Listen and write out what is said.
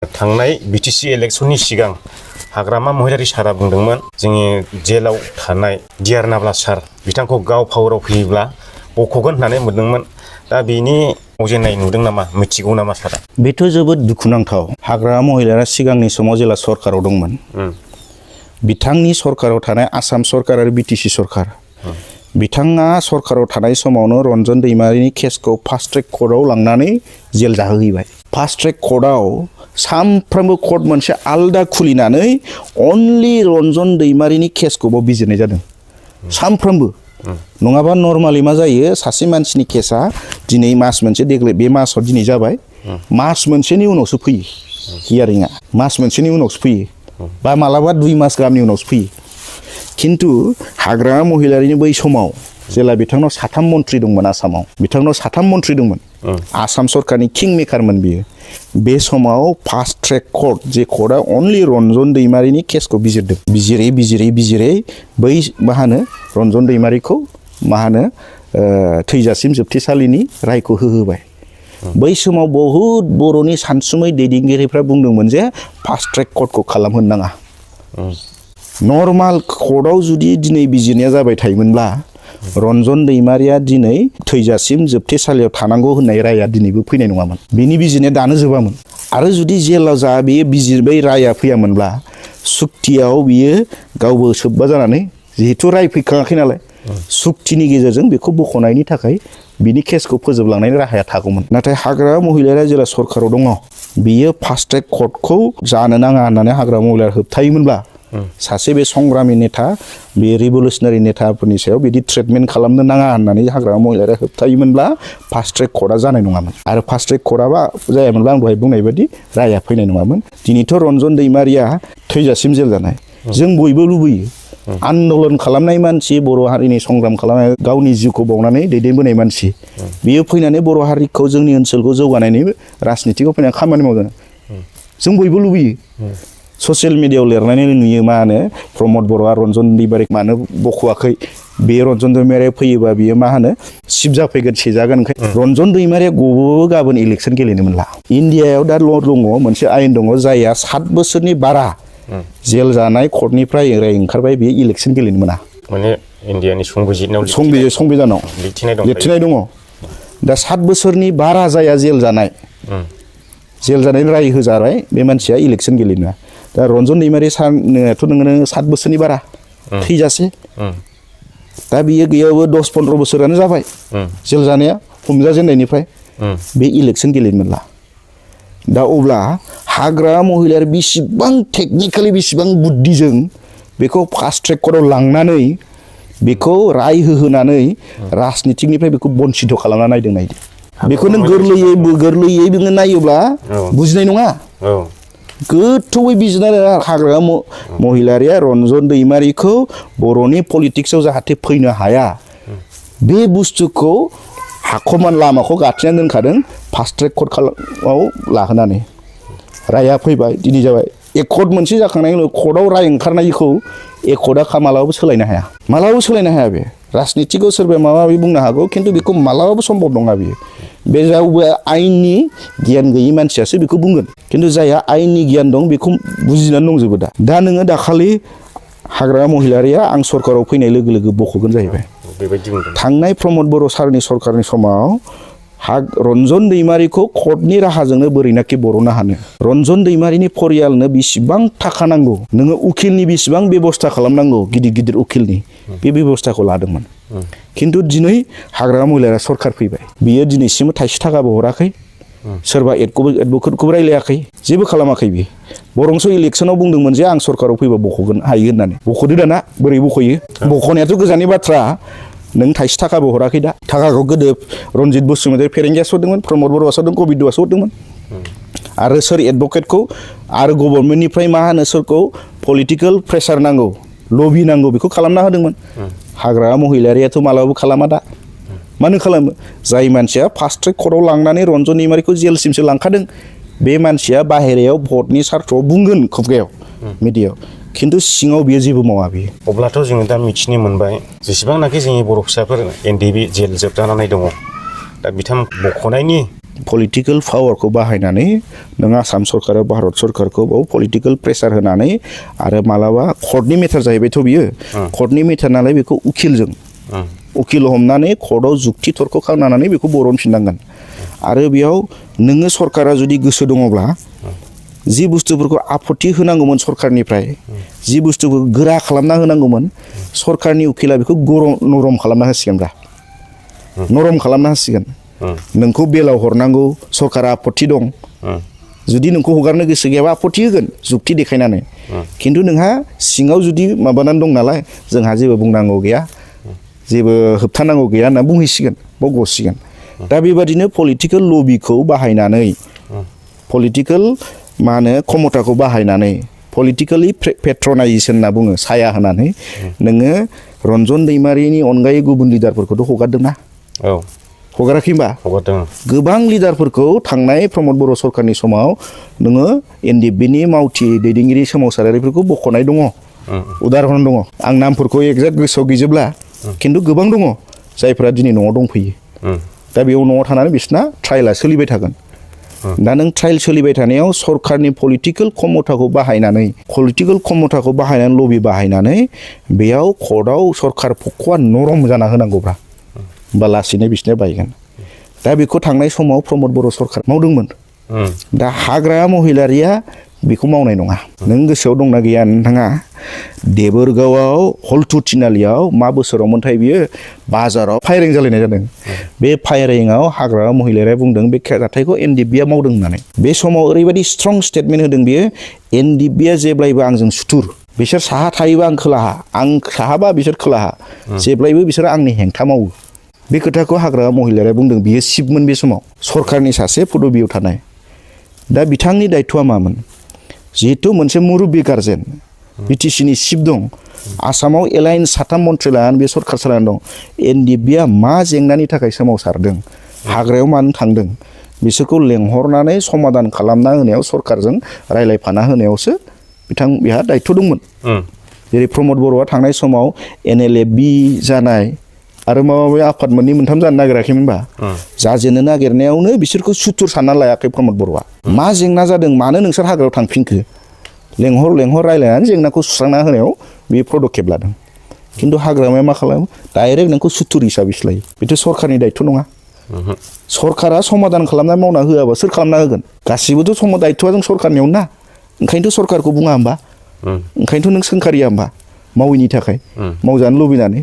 थांनाय बीटीसी इलेक्शननि सिगां हाग्रामा महिलारी सारा बुंदोंमोन जोंनि जेलाव थानाय डिआर नाब्ला सार बिथांखौ गाव पावाराव फैयोब्ला बख'गोन होननानै बुंदोंमोन। दा बेनि अजेननाय नुदों नामा, मिथिगौ नामा सारा? बेथ' जोबोद दुखुनांथाव। हाग्रामा महिलारा सिगांनि समाव जेला सरकाराव दंमोन, बिथांनि सरकाराव थानाय आसाम सरकार आरो बीटीसी सरकार, बिथाङा सरकाराव थानाय समावनो रन्जन दैमारिनि केसखौ फास्ट ट्रेक कर्टआव लांनानै जेल जाहोहैबाय। फास्ट ट्रेक कर्टआव सानफ्रोमबो कर्ट मोनसे आलदा खुलिनानै अनलि रन्जन दैमारिनि केसखौबो बिजिरनाय जादों सानफ्रोमबो। नङाबा नर्माली मा जायो, सासे मानसिनि केसा दिनै मास मोनसे, देग्लाय बे मासाव दिनै जाबाय, मास मोनसेनि उनावसो फैयो हियारिंआ, मास मोनसेनि उनावसो फैयो, बा मालाबा 2 मास गाहामनि उनावसो फैयो। खिन्थु हाग्रामा महिलारिनि बै समाव जेला बिथांनाव 3 मन्त्रि दंमोन आसामाव, बिथांनाव 3 मन्त्रि दंमोन, आसाम सरकारनि किं मेकारमोन बियो। बे समाव फास्ट ट्रेक कर्ट, जे कर्टआ अनलि रन्जन दैमारिनि केसखौ बिजिरदों, बिजिरै बै मा होनो रन्जन दैमारिखौ मा होनो थैजासिम जोबथेसालिनि रायखौ होहोबाय। बै समाव बहुद बर'नि सानसुमै दैदेनगिरिफ्रा बुंदोंमोन जे फास्ट ट्रेक कर्टखौ खालामहोनो नाङा। नर्माल कर्टआव जुदि दिनै बिजिरनाया जाबाय थायोमोनब्ला रन्जन दैमारिया दिनै थैजासिम जोबथेसालियाव थानांगौ होननाय राया दिनैबो फैनाय नङामोन। बिनि बिजिरनाया दानो जोबामोन। आरो जुदि जेलाव जा बेयो बिजिरबाय राया फैयामोनब्ला सुक्तियाव बियो गावबो सोब्बा जानानै, जिहेथु राय फैखाङाखै नालाय, सुक्तिनि गेजेरजों बेखौ बख'नायनि थाखाय बिनि केसखौ फोजोबलांनायनि राहाया थागौमोन। नाथाय हाग्रामा महिलारिया जेला सरकाराव दङ, बियो फास्ट ट्रेक कर्टखौ जानो नाङा होननानै हाग्रामा महिलारिया होबथायोमोनब्ला, सासे बे संग्रामि नेता, बे रिभलिउसनारि नेताफोरनि सायाव बिदि ट्रिटमेन्ट खालामनो नाङा होननानै हाग्रामा महिलारिया होबथायोमोनब्ला फास्ट ट्रेक कर्टआ जानाय नङामोन। आरो फास्ट ट्रेक कर्टआबा जायामोनब्ला आं दहाय बुंनाय बायदि राया फैनाय नङामोन। दिनैथ' रन्जन दैमारिया थैजासिम जेल जानाय, जों बयबो लुबैयो। आन्दलन खालामनाय मानसि, बर' हारिनि संग्राम खालामनाय, गावनि जिउखौ बावनानै दैदेनबोनाय मानसि, बियो फैनानै बर' हारिखौ, जोंनि ओनसोलखौ जौगानायनि राजनितिखौ फैनानै खामानि मावदों। जों बयबो लुबैयो। ससियेल मिडियायाव लिरनानै नुयो, मा होनो प्रमद बर'आ रन्जन दैमारि मानो बख'वाखै, बे रन्जन दैमारिया फैयोबा बियो मा होनो सिब जाफैगोन, सेजागोन। रन्जन दैमारिया गबो गाबोन इलेक्सन गेलेनो मोनला। इण्डियायाव दा दङ मोनसे आयेन दङ, जायहा 7 बोसोरनि बारा जेल जानाय कर्टनिफ्राय ओंखारबाय, बेयो इलेक्सन गेलेनो मोना। माने इण्डियानि संबिजितनाव लिरथिनाय दङ। दा 7 बोसोरनि बारा जाया जेल जानायनि राय होजाबाय, बे मानसिया इलेक्सन गेलेनो। दा रन्जन दैमारि सारनोथ' नोङो 7 बोसोरनि बारा थैजासे, दा बियो गैयाबो 10-15 बोसोरानो जाबाय जेल जानाया हमजाजेननायनिफ्राय, बे इलेक्सन गेलेनो मोनला। दा अब्ला हाग्रामा महिलारि बेसेबां टेकनिकेलि, बेसेबां बुद्धिजों बेखौ फास्ट ट्रेक कर्टआव लांनानै बेखौ राय होहोनानै राजनितिकनिफ्राय बेखौ बन्सित खालामना नायदों। बेखौ नों गोरलैयै नोङो नायोब्ला बुजिनाय नङा। गोथौयै बिजिरनानै हाग्रामा महिलारिया रन्जन दैमारिखौ बर'नि पलिटिक्सआव जाहाथे फैनो हाया, बे बुस्थुखौ हाखमान लामाखौ गाथेनानै दोनखादों फास्ट ट्रेक कर्टआव लाहोनानै। राया फैबाय, दिनै जाबाय। एकर्ट मोनसे जाखांनायनि उनाव कर्टआव राय ओंखारनायखौ एकर्टआ मालाबाबो सोलायनो हाया, मालाबाबो सोलायनो हाया। बे राजनितिखौ सोरबाया माबा माबि बुंनो हागौ, खिन्थु बेखौ मालाबाबो सम्भब नङा। बियो बे जावबो आयेननि गियान गैयि मानसियासो बेखौ बुंगोन, खिन्थु जायहा आयेननि गियान दं बेखौ बुजिनानै दंजोबो। दा नोङो दाखालि हाग्रामा महिलारिया आं सरकाराव फैनाय लोगो लोगो बख'गोन जाहैबाय। थांनाय प्रमद बर' सारनि सरकारनि समाव रन्जन दैमारिखौ कर्टनि राहाजोंनो बोरैनाखि बर'नो हानो, रन्जन दैमारिनि परियालनो बेसेबां थाखा नांगौ, नोङो उकिलनि बेसेबां बेबस्था खालामनांगौ, गिदिर गिदिर उकिलनि, बे बेबस्थाखौ लादोंमोन। खिन्थु दिनै हाग्रामा महिलारिया सरकार फैबाय, बियो दिनैसिम थाइसे थाखाबो हराखै, सोरबा एडभकेटखौबो रायलायाखै, जेबो खालामाखै। बियो बरंस' इलेक्सनाव बुंदोंमोन जे आं सरकाराव फैबा बख'गोन हायो होननानै। बख'दो दाना, बोरै बख'यो? बख'नायाथ' गोजाननि बाथ्रा, नों थाइसे थाखाबो हराखै। दा थाखाखौ गोदो रनजित बसुमतारी फेरेंगियासो हरदोंमोन, प्रमद बर'आसो हरदों, कबिद दासो हरदोंमोन। आरो सोर एडभकेटखौ आरो गभर्नमेन्टनिफ्राय मा होनो सोरखौ पलिटिकेल प्रेसार नांगौ, लबि नांगौ, बेखौ खालामना होदोंमोन। हाग्रामा महिलारियाथ' मालाबाबो खालामा। दा मानो खालामो? जाय मानसिया फास्ट ट्रेक कर्टआव लांनानै रन्जन दैमारिखौ जेलसिमसो लांखादों, बे मानसिया बाहेरायाव भटनि सार्थआव बुंगोन खुगायाव, मिडियायाव, खिन्थु सिङाव बियो जेबो मावा। बियो अब्लाथ' जोङो दा मिथिनो मोनबाय जेसेबांनाखि जोंनि बर' फिसाफोर एनडिबि जेल जोबजानानै दङ, दा बिथां बख'नायनि पलिटिकल पावारखौ बाहायनानै नों आसाम सरकार भारत सरकारखौ बाव पलिटिकल प्रेसार होनानै आरो मालाबा कर्टनि मेटार जाहैबायथ' बियो कर्टनि मेटार नालाय बेखौ उकिल हमनानै कर्टआव जुक्ति तर्क खालामनानै बेखौ बरनफिननांगोन आरो बेयाव नोङो सरकारा जुदि गोसो दङब्ला जि बुस्थुफोरखौ आपत्ति होनांगौमोन सरकारनिफ्राय जि बुस्थुफोरखौ गोरा खालामना होनांगौमोन सरकारनि उकिला बेखौ नरम खालामना होसिगोनब्रा नरम खालामना होसिगोन नोंखौ बेलाव हरनांगौ सरकारा आपत्ति दं जुदि नोंखौ हगारनो गोसो गैयाबा आपत्ति होगोन जुक्ति देखायनानै खिन्थु नोंहा सिङाव जुदि माबानानै दं नालाय जोंहा जेबो बुंनांगौ गैया जेबो होबथानांगौ गैया होनना बुंहैसिगोन बाव गसिगोन दा बेबादिनो पलिटिकल लबिखौ बाहायनानै पलिटिकल मा होनो क्षमताखौ बाहायनानै पलिटिकेलि पेट्रनाइजेसन होनना बुङो साया होनानै नोङो रन्जन दैमारिनि अनगायै गुबुन लिडारफोरखौथ' हगारदोंना हगाराखै होनबा गोबां लिडारफोरखौ थांनाय प्रमद बर' सरकारनि समाव नोङो एनडिएफबिनि मावथि दैदेनगिरि सोमावसारारिफोरखौ बख'नाय दङ उदाहरन दङ आं नामफोरखौ एक्जेक्ट गोसोआव गैजोबला खिन्थु गोबां दङ जायफोरा दिनै न'आव दंफैयो दा बेयाव न'आव थानानै बिसना ट्रायला सोलिबाय थागोन दा नों ट्रायल सोलिबाय थानायाव सरकारनि पलिटिकल क्षमताखौ बाहायनानै लबि बाहायनानै बेयाव कर्टआव सरकार पक्षआ नरम जाना होनांगौब्रा होमबा लासैनो बिसोरनो बायगोन दा बेखौ थांनाय समाव प्रमद बर' सरकार मावदोंमोन दा हाग्रामा महिलारिया बेखौ मावनाय नङा नों गोसोआव दंना गैया नोंथाङा देबोरगावआव हल्थु थिनालियाव मा बोसोराव मोनथाय बियो बाजाराव फायारिं जालायनाय जादों बे फायारिंआव हाग्रामा महिलारिया बुंदों बे जाथायखौ एनडिएफबिआ मावदों होननानै बे समाव ओरैबायदि स्ट्रं स्टेटमेन्ट होदों बियो एनडिएफबिआ जेब्लायबो आंजों सुथुर बिसोर साहा थायोबा आं खोलाहा आं साहाबा बिसोर खोलाहा जेब्लायबो बिसोर आंनि हेंथा मावो बे खोथाखौ हाग्रामा महिलारिया बुंदों बियो सिफमोन बे समाव सरकारनि सासे पदबियाव थानाय दा बिथांनि दायथ'आ मामोन जिहेतु मोनसे मुरुबि गार्जेन बिटिसिनि सिफ दं आसामाव एलाइन साथाम मन्थ्रि लानानै बे सरकार सालायनानै दं एनडिएफबिआ मा जेंनानि थाखाय सोमावसारदों हाग्रायाव मानो थांदों बिसोरखौ लेंहरनानै समाधान खालामना होनायाव सरकारजों रायलायफाना होनायावसो बिहा दायथ' दंमोन जेरै प्रमद बर'आ थांनाय समाव एनएलएफबि जानाय आरो माबा माबि आफाद मोनथाम जानो नागिराखैमोनबा जाजेननो नागिरनायावनो बिसोरखौ सुथुर सानना लायाखै प्रमद बर'आ मा जेंना जादों मानो नोंसोर हाग्रायाव थांफिनखो लेंहर रायलायनानै जेंनाखौ सुस्रांना होनायाव बे पदक्षेप लादों खिन्थु हाग्रामाया मा खालामो डाइरेक्ट नोंखौ सुथुर हिसाबै लायो बेथ' सरकारनि दायथ' नङा सरकारा समाधान खालामनानै मावना होआबा सोर खालामना होगोन गासिबोथ' दायथ'आ जों सरकारनियाव ना ओंखायनोथ' सरकारखौ बुङा होमबा ओंखायनोथ' नों सोंखारिया होमबा मावैनि थाखाय मावजानो लुबैनानै